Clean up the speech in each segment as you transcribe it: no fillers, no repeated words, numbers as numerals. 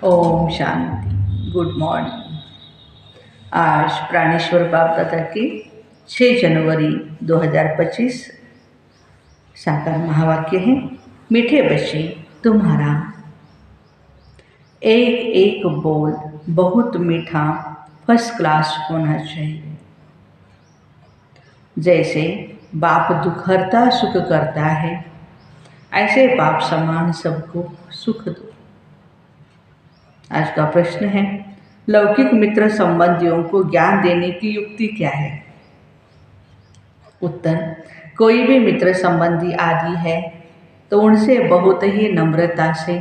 Om Shanti. Good morning. आज प्राणेश्वर बाप दादा की 6 जनवरी 2025 साकार महावाक्य है। मीठे बच्चे, तुम्हारा एक एक बोल बहुत मीठा फर्स्ट क्लास होना चाहिए। जैसे बाप दुख हरता सुख करता है, ऐसे बाप समान सबको सुख दो। आज का प्रश्न है, लौकिक मित्र संबंधियों को ज्ञान देने की युक्ति क्या है? उत्तर, कोई भी मित्र संबंधी आदि है तो उनसे बहुत ही नम्रता से,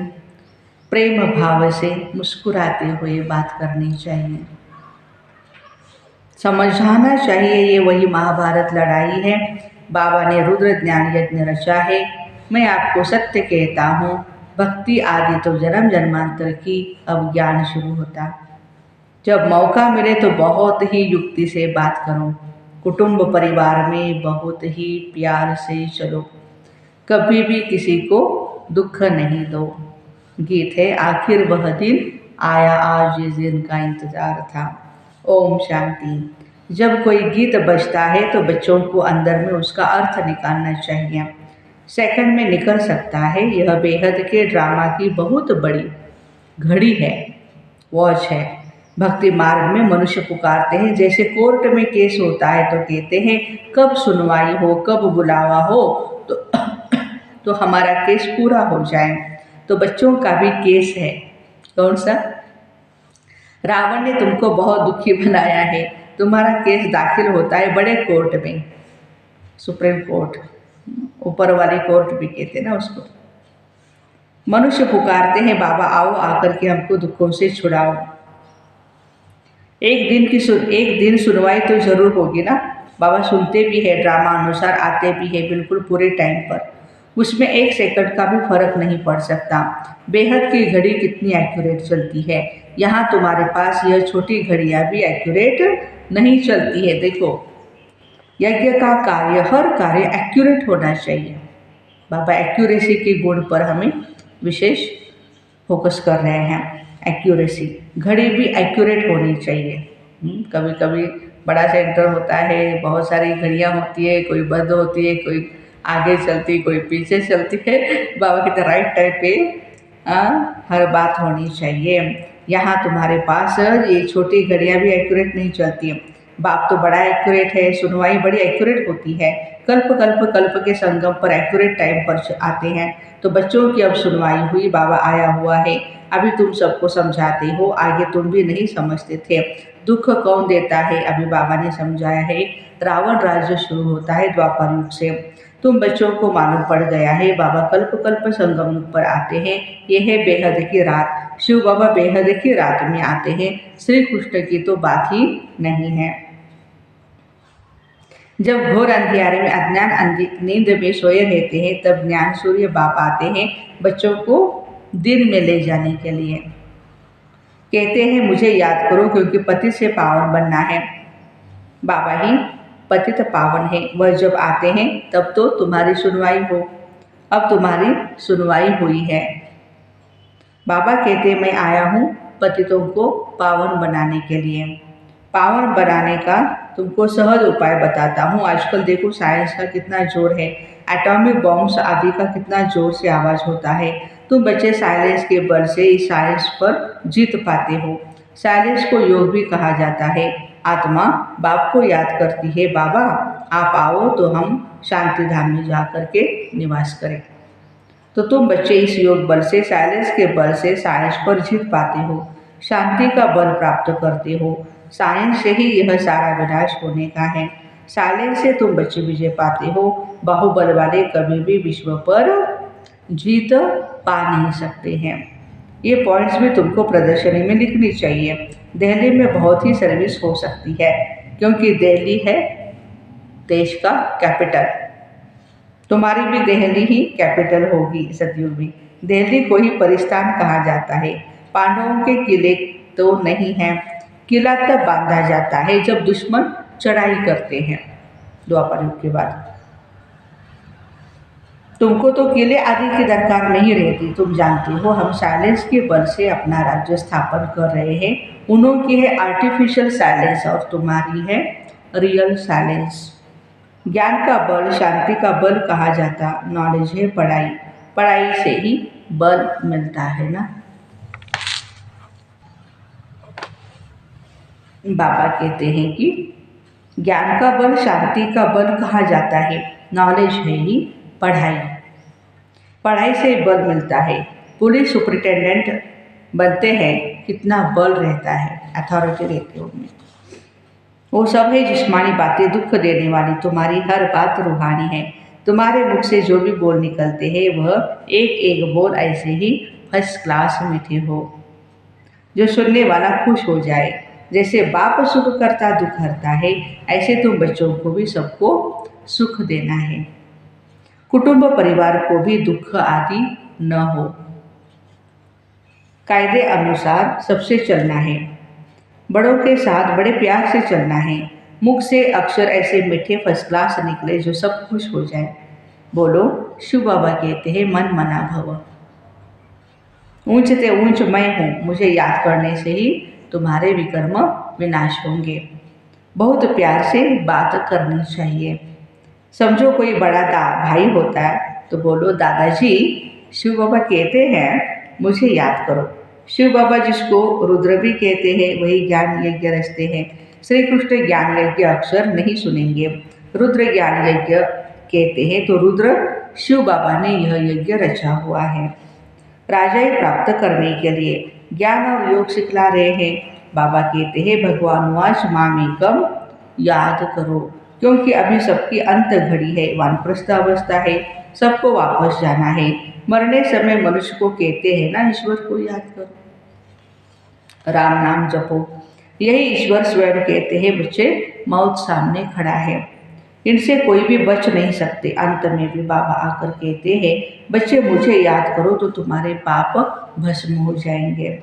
प्रेम भाव से मुस्कुराते हुए बात करनी चाहिए। समझाना चाहिए ये वही महाभारत लड़ाई है। बाबा ने रुद्र ज्ञान यज्ञ रचा है। मैं आपको सत्य कहता हूँ, भक्ति आदि तो जन्म जन्मांतर की, अब ज्ञान शुरू होता। जब मौका मिले तो बहुत ही युक्ति से बात करो। कुटुंब परिवार में बहुत ही प्यार से चलो। कभी भी किसी को दुख नहीं दो। गीत है, आखिर वह दिन आया आज जिस दिन का इंतजार था। ओम शांति। जब कोई गीत बजता है तो बच्चों को अंदर में उसका अर्थ निकालना चाहिए। सेकंड में निकल सकता है। यह बेहद के ड्रामा की बहुत बड़ी घड़ी है, वॉच है। भक्ति मार्ग में मनुष्य पुकारते हैं, जैसे कोर्ट में केस होता है तो कहते हैं कब सुनवाई हो, कब बुलावा हो तो हमारा केस पूरा हो जाए। तो बच्चों का भी केस है। कौन सा? रावण ने तुमको बहुत दुखी बनाया है, तुम्हारा केस दाखिल होता है बड़े कोर्ट में, सुप्रीम कोर्ट, ऊपर वाली कोर्ट भी कहते हैं ना उसको। मनुष्य पुकारते हैं, बाबा आओ आकर के हमको दुखों से छुड़ाओ। एक दिन सुनवाई तो जरूर होगी ना। बाबा सुनते भी है, ड्रामा अनुसार आते भी है, बिल्कुल पूरे टाइम पर। उसमें एक सेकंड का भी फर्क नहीं पड़ सकता। बेहद की घड़ी कितनी एक्यूरेट चलती है। यहाँ तुम्हारे पास यह छोटी घड़ियाँ भी एक्यूरेट नहीं चलती है। देखो, यज्ञ का कार्य, हर कार्य एक्यूरेट होना चाहिए। बाबा एक्यूरेसी के गुण पर हमें विशेष फोकस कर रहे हैं। एक्यूरेसी, घड़ी भी एक्यूरेट होनी चाहिए। कभी कभी बड़ा सेंटर होता है, बहुत सारी घड़ियाँ होती है, कोई बंद होती है, कोई आगे चलती, कोई पीछे चलती है। बाबा कहते राइट टाइम पे हर बात होनी चाहिए। यहाँ तुम्हारे पास ये छोटी घड़ियाँ भी एक्यूरेट नहीं चलती हैं। बाप तो बड़ा एक्यूरेट है, सुनवाई बड़ी एक्यूरेट होती है। कल्प के संगम पर एक्यूरेट टाइम पर आते हैं। तो बच्चों की अब सुनवाई हुई, बाबा आया हुआ है। अभी तुम सबको समझाते हो, आगे तुम भी नहीं समझते थे। दुख कौन देता है, अभी बाबा ने समझाया है। रावण राज्य शुरू होता है द्वापर युग से। तुम बच्चों को मालूम पड़ गया है, बाबा कल्प संगम युग पर आते हैं। यह है बेहद की रात। शिव बाबा बेहद की रात में आते हैं। श्री कृष्ण की तो बात ही नहीं है। जब घोर अंधियारे में अज्ञान नींद में सोए रहते हैं, तब ज्ञान सूर्य बाप आते हैं बच्चों को दिन में ले जाने के लिए। कहते हैं मुझे याद करो, क्योंकि पति से पावन बनना है। बाबा ही पतित पावन है। वह जब आते हैं तब तो तुम्हारी सुनवाई हो। अब तुम्हारी सुनवाई हुई है। बाबा कहते मैं आया हूँ पतितों को पावन बनाने के लिए। पावन बनाने का तुमको सहज उपाय बताता हूँ। आजकल देखो साइंस का कितना जोर है, एटॉमिक बॉम्ब्स आदि का कितना जोर से आवाज़ होता है। तुम बच्चे साइलेंस के बल से इस साइंस पर जीत पाते हो। साइलेंस को योग भी कहा जाता है। आत्मा बाप को याद करती है, बाबा आप आओ तो हम शांति धाम में जा कर के निवास करें। तो तुम बच्चे इस योग बल से, साइलेंस के बल से साइंस पर जीत पाते हो, शांति का बल प्राप्त करते हो। साइंस से ही यह सारा विनाश होने का है। साइलेंस से तुम बच्चे विजय पाते हो। बाहुबल वाले कभी भी विश्व पर जीत पा नहीं सकते हैं। ये पॉइंट्स भी तुमको प्रदर्शनी में लिखनी चाहिए। दिल्ली में बहुत ही सर्विस हो सकती है, क्योंकि दिल्ली है देश का कैपिटल। तुम्हारी भी दिल्ली ही कैपिटल होगी सतयुग में। दिल्ली को ही परिस्थान कहा जाता है। पांडवों के किले तो नहीं है। किला तब बांधा जाता है जब दुश्मन चढ़ाई करते हैं, द्वापर युग के बाद। तुमको तो किले आदि की दरकार नहीं रहती, तुम जानती हो हम साइलेंस के बल से अपना राज्य स्थापन कर रहे हैं। उन्होंने है आर्टिफिशियल साइलेंस और तुम्हारी है रियल साइलेंस। ज्ञान का बल शांति का बल कहा जाता नॉलेज है पढ़ाई, पढ़ाई से ही बल मिलता है ना। बाबा कहते हैं कि ज्ञान का बल शांति का बल कहा जाता है, नॉलेज है ही पढ़ाई, पढ़ाई से बल मिलता है। पुलिस सुपरिटेंडेंट बनते हैं कितना बल रहता है, अथॉरिटी रहती है उनमें। वो सब है जिस्मानी बातें दुख देने वाली, तुम्हारी हर बात रूहानी है। तुम्हारे मुख से जो भी बोल निकलते हैं वह एक एक बोल ऐसे ही फर्स्ट क्लास मीठे हो, जो सुनने वाला खुश हो जाए। जैसे बाप सुख करता दुख हरता है, ऐसे तुम बच्चों को भी सबको सुख देना है। कुटुंब परिवार को भी दुख आदि न हो, कायदे अनुसार सबसे चलना है, बड़ों के साथ बड़े प्यार से चलना है। मुख से अक्षर ऐसे मीठे फर्स्ट क्लास निकले जो सब खुश हो जाए। बोलो शिव बाबा कहते हैं मन मना भव, ऊंच ते ऊंच मैं हूँ, मुझे याद करने से ही तुम्हारे विकर्म विनाश होंगे। बहुत प्यार से बात करनी चाहिए। समझो कोई बड़ा भाई होता है तो बोलो दादाजी शिव बाबा कहते हैं मुझे याद करो। शिव बाबा जिसको रुद्र भी कहते हैं वही ज्ञान यज्ञ रचते हैं। श्री कृष्ण ज्ञान यज्ञ अक्षर नहीं सुनेंगे, रुद्र ज्ञान यज्ञ कहते हैं तो रुद्र शिव बाबा ने यह यज्ञ रचा हुआ है। राजाई प्राप्त करने के लिए ज्ञान और योग सिखला रहे हैं। बाबा कहते हैं भगवान वाच मामेकम याद करो, क्योंकि अभी सबकी अंत घड़ी है, वानप्रस्थ अवस्था है, सबको वापस जाना है। मरने समय मनुष्य को कहते हैं ना ईश्वर को याद करो, राम नाम जपो। यही ईश्वर स्वयं कहते हैं बच्चे मौत सामने खड़ा है, इनसे कोई भी बच नहीं सकते। अंत में भी बाबा आकर कहते हैं बच्चे मुझे याद करो तो तुम्हारे पाप भस्म हो जाएंगे।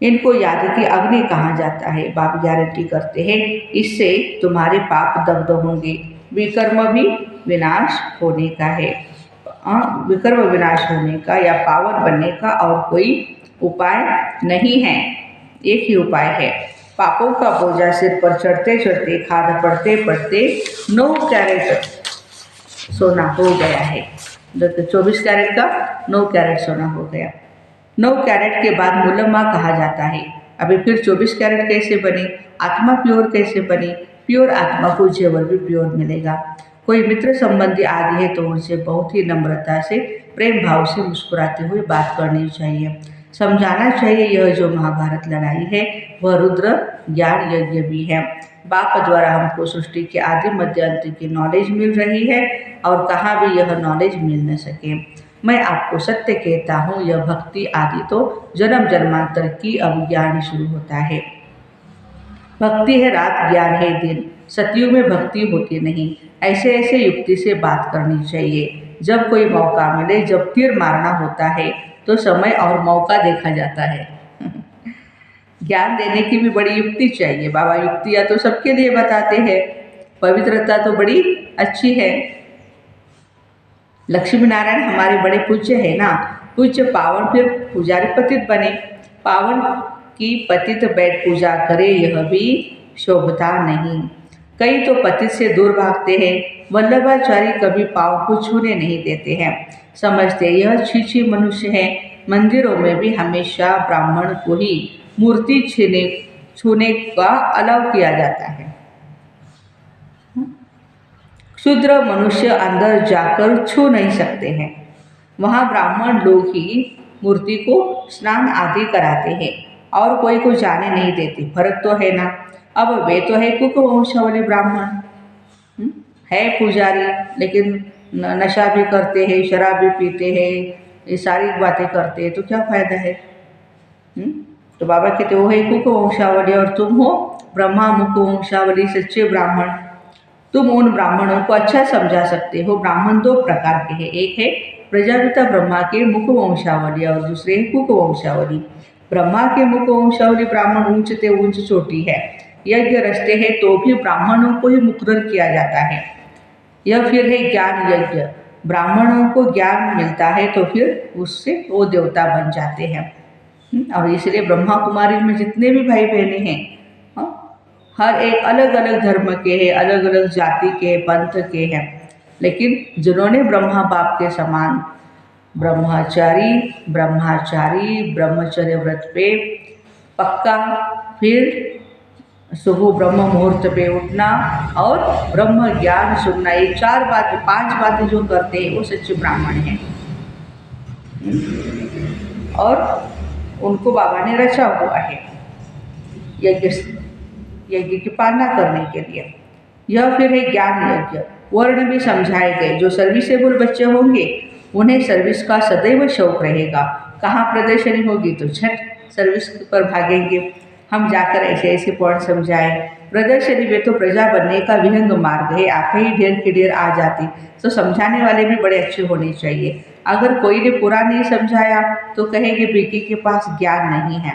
इनको याद की अग्नि कहा जाता है। बाप गारंटी करते हैं इससे तुम्हारे पाप दग्ध होंगे। विकर्म भी विनाश होने का है, विकर्म विनाश होने का या पावन बनने का और कोई उपाय नहीं है, एक ही उपाय है। पापों का बोझा सिर पर चढ़ते चढ़ते खाद पड़ते पड़ते 9 कैरेट सोना हो गया है। 24 कैरेट का 9 कैरेट सोना हो गया। 9 कैरेट के बाद मुलम्मा कहा जाता है। अभी फिर 24 कैरेट कैसे बने, आत्मा प्योर कैसे बने? प्योर आत्मा को जेवर भी प्योर मिलेगा। कोई मित्र संबंधी आदि है तो उनसे बहुत ही नम्रता से प्रेम भाव से मुस्कुराते हुए बात करनी चाहिए। समझाना चाहिए यह जो महाभारत लड़ाई है वह रुद्र ज्ञान यज्ञ भी है। बाप द्वारा हमको सृष्टि के आदि मध्य अंत की नॉलेज मिल रही है और कहाँ भी यह नॉलेज मिल न सके। मैं आपको सत्य कहता हूँ, यह भक्ति आदि तो जन्म जन्मांतर की अब ज्ञान शुरू होता है। भक्ति है रात, ज्ञान है दिन। सतयुग में भक्ति होती नहीं। ऐसे ऐसे युक्ति से बात करनी चाहिए। जब कोई मौका मिले, जब तीर मारना होता है तो समय और मौका देखा जाता है। ज्ञान देने की भी बड़ी युक्ति चाहिए। बाबा युक्तियाँ तो सबके लिए बताते हैं। पवित्रता तो बड़ी अच्छी है। लक्ष्मी नारायण हमारे बड़े पूज्य है ना, पूज्य पावन फिर पुजारी पतित बने। पावन की पतित बैठ पूजा करे यह भी शोभता नहीं। कई तो पतित से दूर भागते हैं। वल्लभाचारी कभी पाँव को छूने नहीं देते हैं, समझते यह छीछी मनुष्य है। मंदिरों में भी हमेशा ब्राह्मण को ही मूर्ति छूने का अलाव किया जाता है। शूद्र मनुष्य अंदर जाकर छू नहीं सकते हैं। वहाँ ब्राह्मण लोग ही मूर्ति को स्नान आदि कराते हैं और कोई को जाने नहीं देते। फर्क तो है ना। अब वे तो है कुक वंशावली ब्राह्मण, है पुजारी, लेकिन नशा भी करते हैं, शराब भी पीते हैं, ये सारी बातें करते हैं, तो क्या फ़ायदा है? तो बाबा कहते वो है कुक वंशावली और तुम हो ब्रह्मा मुख वंशावली सच्चे ब्राह्मण। तुम उन ब्राह्मणों को अच्छा समझा सकते हो। ब्राह्मण 2 प्रकार के हैं, एक है प्रजापिता ब्रह्मा के मुख वंशावली और दूसरे है कुक वंशावली। ब्रह्मा के मुख वंशावली ब्राह्मण ऊंचते ऊंच चोटी है, यज्ञ रचते हैं तो भी ब्राह्मणों को ही मुकर्रर किया जाता है। यह फिर है ज्ञान यज्ञ। ब्राह्मणों को ज्ञान मिलता है तो फिर उससे वो देवता बन जाते हैं। और इसलिए ब्रह्मा कुमारी में जितने भी भाई बहनें हैं, हर एक अलग अलग धर्म के हैं, अलग अलग जाति के, पंथ के हैं, लेकिन जिन्होंने ब्रह्मा बाप के समान ब्रह्मचारी ब्रह्मचर्य व्रत पे पक्का, फिर सुबह ब्रह्म मुहूर्त पे उठना और ब्रह्म ज्ञान सुनना, ये 5 बातें जो करते हैं वो सच्चे ब्राह्मण हैं। और उनको बाबा ने रचा हुआ है यज्ञ की पालना करने के लिए। यह फिर है ज्ञान यज्ञ। वर्ण भी समझाए गए। जो सर्विसेबल बच्चे होंगे उन्हें सर्विस का सदैव शौक रहेगा। कहाँ प्रदर्शनी होगी तो झट सर्विस पर भागेंगे। हम जाकर ऐसे ऐसे पॉइंट समझाएं। प्रदर्शनी में तो प्रजा बनने का विहंग मार्ग है, आंखें ही ढेर के ढेर आ जाती, तो समझाने वाले भी बड़े अच्छे होने चाहिए। अगर कोई ने पूरा नहीं समझाया तो कहेंगे बीकी के पास ज्ञान नहीं है,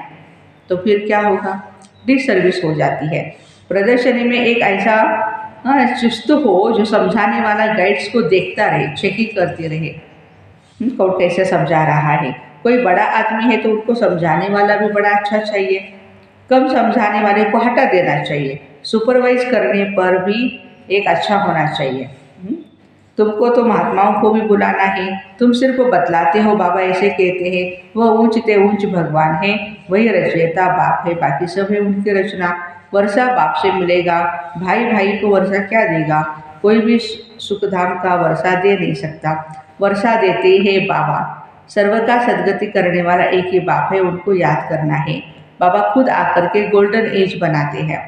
तो फिर क्या होगा, डिसर्विस हो जाती है। प्रदर्शनी में एक ऐसा चुस्त हो जो समझाने वाला गाइड्स को देखता रहे, चेकिंग करते रहे कौन कैसे समझा रहा है। कोई बड़ा आदमी है तो उनको समझाने वाला भी बड़ा अच्छा चाहिए, कम समझाने वाले को हटा देना चाहिए। सुपरवाइज करने पर भी एक अच्छा होना चाहिए। तुमको तो महात्माओं को भी बुलाना है, तुम सिर्फ बतलाते हो। बाबा ऐसे कहते हैं, वह ऊंचते ऊंच भगवान है, वही रचयिता बाप है, बाकी सब है उनकी रचना। वर्षा बाप से मिलेगा, भाई भाई को वर्षा क्या देगा। कोई भी सुखधाम का वर्षा दे नहीं सकता, वर्षा देते हैं बाबा। सर्व का सदगति करने वाला एक ही बाप है, उनको याद करना है। बाबा खुद आकर के गोल्डन एज बनाते हैं,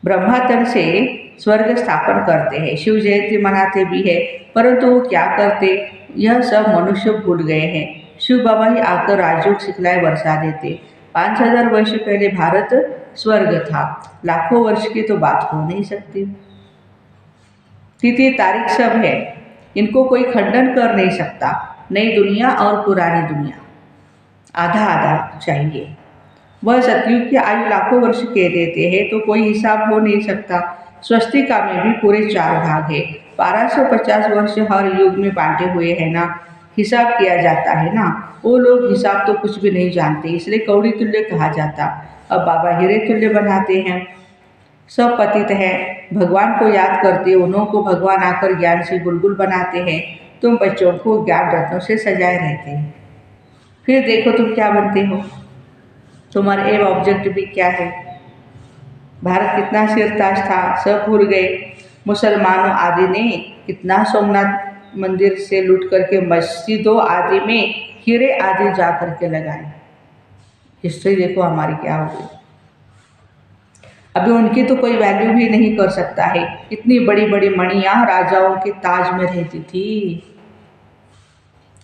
ब्रह्मा तन से स्वर्ग स्थापन करते हैं, शिव जयंती मनाते भी है, परंतु वो क्या करते यह सब मनुष्य भूल गए हैं। शिव बाबा ही आकर राजयोग सिखलाए वर्षा देते। 5000 वर्ष पहले भारत स्वर्ग था, लाखों वर्ष की तो बात हो नहीं सकती। तिथि तारीख सब है, इनको कोई खंडन कर नहीं सकता। नई दुनिया और पुरानी दुनिया आधा आधा चाहिए। वह सतयुग की आयु लाखों वर्ष कह देते हैं तो कोई हिसाब हो नहीं सकता। स्वस्तिका में भी पूरे 4 भाग है, 1250 वर्ष हर युग में बांटे हुए हैं ना, हिसाब किया जाता है ना। वो लोग हिसाब तो कुछ भी नहीं जानते, इसलिए कौड़ी तुल्य कहा जाता। अब बाबा हीरे तुल्य बनाते हैं। सब पतित है, भगवान को याद करते, उन्हों को भगवान आकर ज्ञान से गुलगुल बनाते हैं। तुम बच्चों को ज्ञान रत्नों से सजाए रहते हैं, फिर देखो तुम क्या बनते हो, तुम्हारा एम ऑब्जेक्ट भी क्या है। भारत कितना सिरताज था, सब भूल गए। मुसलमानों आदि ने कितना सोमनाथ मंदिर से लूट करके मस्जिदों आदि में हीरे आदि जा करके लगाए। हिस्ट्री देखो हमारी क्या हो गई। अभी उनकी तो कोई वैल्यू भी नहीं कर सकता है। इतनी बड़ी बड़ी मणियाँ राजाओं के ताज में रहती थी,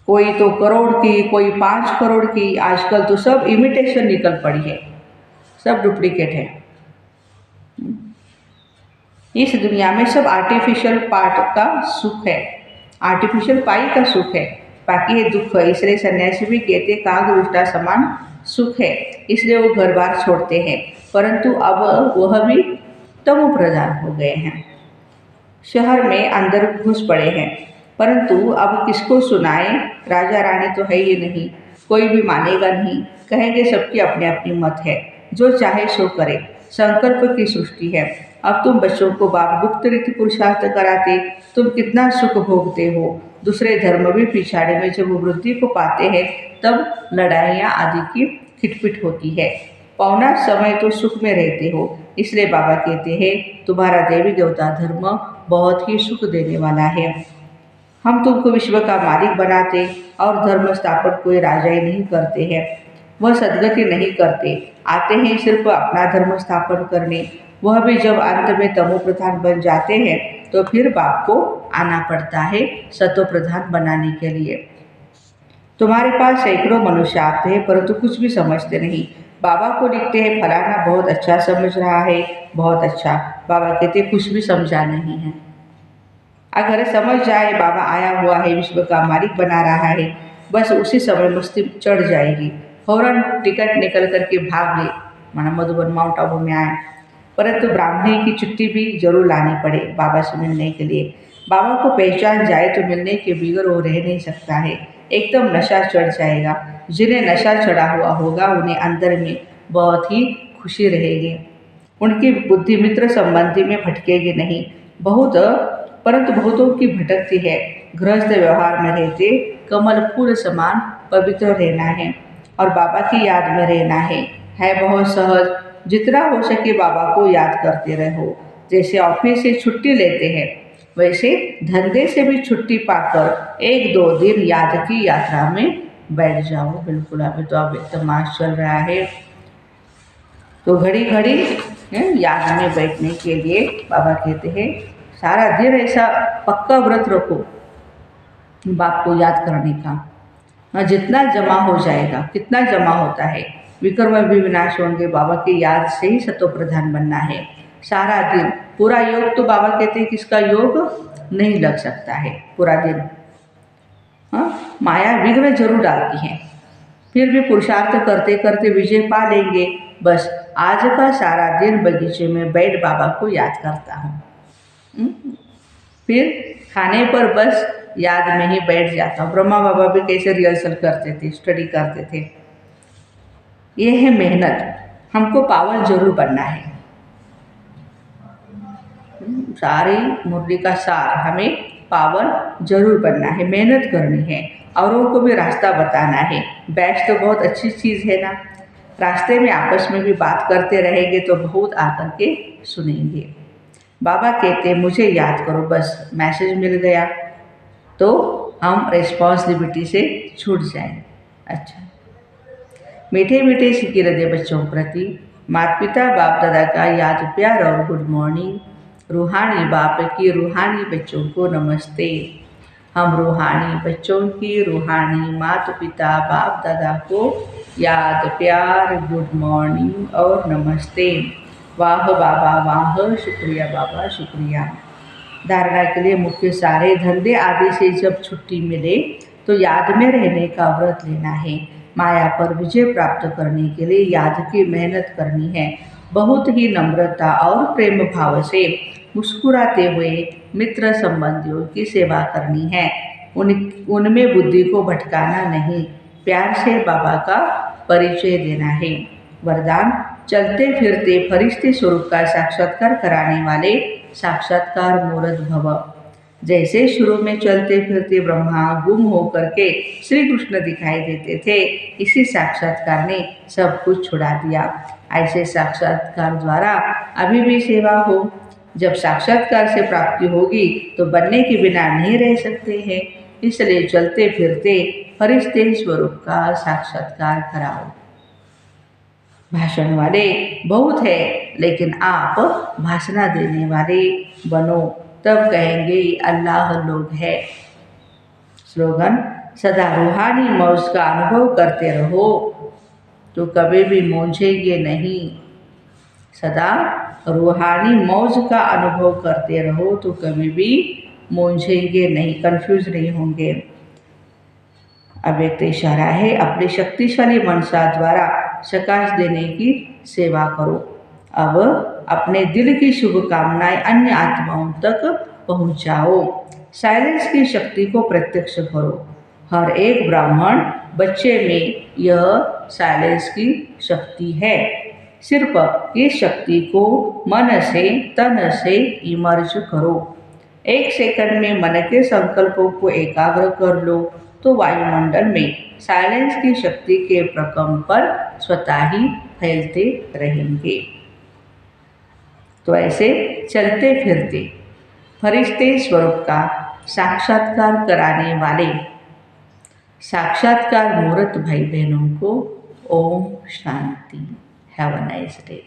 कोई तो करोड़ की, कोई 5 करोड़ की। आजकल तो सब इमिटेशन निकल पड़ी है, सब डुप्लीकेट है। इस दुनिया में सब आर्टिफिशियल पार्ट का सुख है, आर्टिफिशियल पाई का सुख है, बाकी है दुख है। इसलिए सन्यासी भी कहते काग रुष्टा समान सुख है, इसलिए वो घर बार छोड़ते हैं। परंतु अब वह भी तमो प्रधान हो गए हैं, शहर में अंदर घुस पड़े हैं। परंतु अब किसको सुनाए, राजा रानी तो है ही नहीं, कोई भी मानेगा नहीं, कहेंगे सबकी अपनी अपनी मत है, जो चाहे सो करे, संकल्प की सृष्टि है। अब तुम बच्चों को बाप गुप्त रीति पुरुषार्थ कराते, तुम कितना सुख भोगते हो। दूसरे धर्म भी पिछाड़े में जब वृद्धि को पाते हैं तब लड़ाइयाँ आदि की खिटपिट होती है। पौना समय तो सुख में रहते हो, इसलिए बाबा कहते हैं तुम्हारा देवी देवता धर्म बहुत ही सुख देने वाला है। हम तुमको विश्व का मालिक बनाते और धर्म स्थापन कोई राजा ही नहीं करते हैं, वह सदगति नहीं करते, आते हैं सिर्फ अपना धर्म स्थापन करने। वह भी जब अंत में तमो प्रधान बन जाते हैं तो फिर बाप को आना पड़ता है सतो प्रधान बनाने के लिए। तुम्हारे पास सैकड़ों मनुष्य आते हैं परंतु कुछ भी समझते नहीं। बाबा को लिखते हैं फलाना बहुत अच्छा समझ रहा है, बहुत अच्छा। बाबा कहते कुछ भी समझा नहीं है। अगर समझ जाए बाबा आया हुआ है, विश्व का मालिक बना रहा है, बस उसी समय मस्ती चढ़ जाएगी, फौरन टिकट निकल करके भाग गए, माना मधुबन माउंट आबू में आए। परंतु ब्राह्मणी की छुट्टी भी जरूर लानी पड़े बाबा से मिलने के लिए। बाबा को पहचान जाए तो मिलने के बगैर वो रह नहीं सकता है, एकदम नशा चढ़ जाएगा। जिन्हें नशा चढ़ा हुआ होगा उन्हें अंदर में बहुत ही खुशी रहेगी, उनकी बुद्धि मित्र संबंधी में भटकेगी नहीं। परंतु बहुतों की भटकती है। गृहस्थ व्यवहार में रहते कमल फूल समान पवित्र रहना है और बाबा की याद में रहना है बहुत सहज। जितना हो सके बाबा को याद करते रहो। जैसे ऑफिस से छुट्टी लेते हैं वैसे धंधे से भी छुट्टी पाकर 1-2 दिन याद की यात्रा में बैठ जाओ। बिल्कुल अभी तो अब एकदम मास चल रहा है, तो घड़ी घड़ी याद में बैठने के लिए बाबा कहते हैं सारा दिन ऐसा पक्का व्रत रखो बाप को याद करने का। जितना जमा हो जाएगा, कितना जमा होता है, विक्रम भी विनाश होंगे। बाबा की याद से ही सतो प्रधान बनना है। सारा दिन पूरा योग तो बाबा कहते हैं किसका योग नहीं लग सकता है पूरा दिन। हाँ, माया विघ्न जरूर डालती है, फिर भी पुरुषार्थ करते करते विजय पा लेंगे। बस आज का सारा दिन बगीचे में बैठ बाबा को याद करता हूँ। फिर खाने पर बस याद में ही बैठ जाता हूँ। ब्रह्मा बाबा भी कैसे रिहर्सल करते थे, स्टडी करते थे। ये है मेहनत, हमको पावन जरूर बनना है। सारी मुरली का सार हमें पावन जरूर बनना है, मेहनत करनी है, औरों को भी रास्ता बताना है। बैच तो बहुत अच्छी चीज़ है ना, रास्ते में आपस में भी बात करते रहेंगे तो बहुत आकर के सुनेंगे। बाबा कहते मुझे याद करो, बस मैसेज मिल गया तो हम रिस्पॉन्सिबिलिटी से छूट जाएं। अच्छा, मीठे मीठे सिक्के हृदय बच्चों प्रति माता पिता बाप दादा का याद प्यार और गुड मॉर्निंग। रूहानी बाप की रूहानी बच्चों को नमस्ते। हम रूहानी बच्चों की रूहानी माता पिता बाप दादा को याद प्यार गुड मॉर्निंग और नमस्ते। वाह बाबा वाह, शुक्रिया बाबा शुक्रिया। धारणा के लिए मुख्य सारे धंधे आदि से जब छुट्टी मिले तो याद में रहने का व्रत लेना है। माया पर विजय प्राप्त करने के लिए याद की मेहनत करनी है। बहुत ही नम्रता और प्रेम भाव से मुस्कुराते हुए मित्र संबंधियों की सेवा करनी है। उनमें बुद्धि को भटकाना नहीं, प्यार से बाबा का परिचय देना है। वरदान, चलते फिरते फरिश्ते स्वरूप का साक्षात्कार कराने वाले साक्षात्कार मूर्त भव। जैसे शुरू में चलते फिरते ब्रह्मा गुम होकर के श्री कृष्ण दिखाई देते थे, इसी साक्षात्कार ने सब कुछ छुड़ा दिया। ऐसे साक्षात्कार द्वारा अभी भी सेवा हो। जब साक्षात्कार से प्राप्ति होगी तो बनने के बिना नहीं रह सकते हैं, इसलिए चलते फिरते फरिश्ते स्वरूप का साक्षात्कार कराओ। भाषण वाले बहुत है, लेकिन आप भाषण देने वाले बनो, तब कहेंगे अल्लाह लोग है। स्लोगन, सदा रूहानी मौज का अनुभव करते रहो तो कभी भी मूंझेंगे नहीं। सदा रूहानी मौज का अनुभव करते रहो तो कभी भी मूंझेंगे नहीं, कंफ्यूज नहीं होंगे। अब एक इशारा है, अपने शक्तिशाली मनसा द्वारा प्रकाश देने की सेवा करो। अब अपने दिल की शुभकामनाएं अन्य आत्माओं तक पहुंचाओ। साइलेंस की शक्ति को प्रत्यक्ष करो। हर एक ब्राह्मण बच्चे में यह साइलेंस की शक्ति है। सिर्फ इस शक्ति को मन से तन से इमर्ज करो। 1 सेकंड में मन के संकल्पों को एकाग्र कर लो तो वायुमंडल में साइलेंस की शक्ति के प्रकंपन स्वतः ही फैलते रहेंगे। तो ऐसे चलते फिरते फरिश्ते स्वरूप का साक्षात्कार कराने वाले साक्षात्कार मूर्त भाई बहनों को ओम शांति। Have a nice day.